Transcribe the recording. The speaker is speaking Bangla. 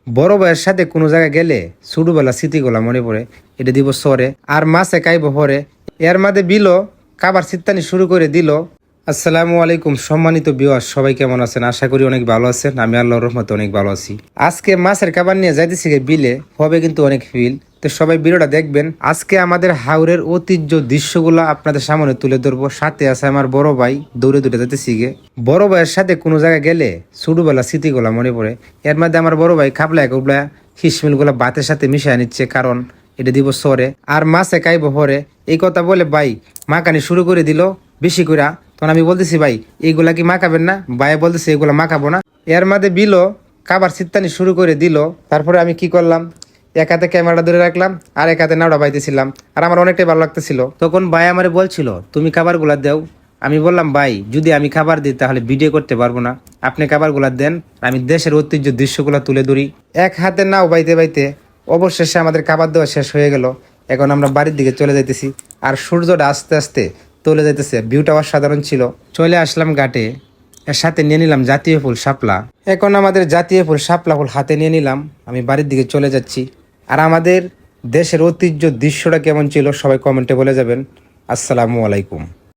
বড় ভাইয়ের সাথে কোনো জায়গায় গেলে ছোটবেলা স্মৃতিগুলা মনে পড়ে। এটা দিব সরে আর মাছে কাইব পরে এর মাঝে বিলো কাবার চিত্তানি শুরু করে দিল। আসসালামু আলাইকুম সম্মানিত ভিউয়ার, সবাই কেমন আছেন? আশা করি অনেক ভালো আছেন। আমি আল্লাহর রহমতে অনেক ভালো আছি। আজকে মাছের কাবার নিয়ে যাইতেছি বিলে, হবে কিন্তু অনেক ফিল। তো সবাই ভিডিওটা দেখবেন। আজকে আমাদের হাওরের ঐতিহ্য দৃশ্যগুলো আপনাদের সামনে তুলে ধরবো। সাথে আছে আমার বড় ভাই, দৌড়ে দৌড়ে যাইতেছি গে। বড় ভাইয়ের সাথে কোনো জায়গায় গেলে ছোটবেলা স্মৃতিগুলা মনে পড়ে। এর মধ্যে আমার বড় ভাই খাবলায় কুবলা হিসমিল গুলা ভাতের সাথে মিশিয়ে নিচ্ছে, কারণ এটা দিব সরে আর মাছে কাইব পরে। এই কথা বলে ভাই মাকানি শুরু করে দিল বেশি কইরা। তখন আমি বলতেছি ভাই এইগুলা কি মাখাবেন না? ভাই বলতেছে এগুলা মাখাবো না। এর মাঝে বিলো কাবার চিত্তানি শুরু করে দিল। তারপরে আমি কি করলাম, এক হাতে ক্যামেরাটা ধরে রাখলাম আর এক হাতে নাওড়া বাইতেছিলাম, আর আমার অনেকটাই ভালো লাগতেছিল। তখন ভাই আমারে বলছিল তুমি খাবারগুলা দেও। আমি বললাম ভাই যদি আমি খাবার দিই তাহলে ভিডিও করতে পারবো না, আপনি খাবারগুলা দেন, আমি দেশের ঐতিহ্য দৃশ্যগুলো তুলে ধরি। এক হাতে নাও বাইতে বাইতে অবশেষে আমাদের খাবার দেওয়া শেষ হয়ে গেল। এখন আমরা বাড়ির দিকে চলে যাইতেছি আর সূর্যটা আস্তে আস্তে চলে যাইতেছে। ভিউটা অসাধারণ ছিল। চলে আসলাম ঘাটে, এর সাথে নিয়ে নিলাম জাতীয় ফুল শাপলা। এখন আমাদের জাতীয় ফুল শাপলা ফুল হাতে নিয়ে নিলাম, আমি বাড়ির দিকে চলে যাচ্ছি। আর আমাদের দেশের ঐতিহ্য দৃশ্যটা কেমন ছিল সবাই কমেন্টে বলে যাবেন। আসসালামু আলাইকুম।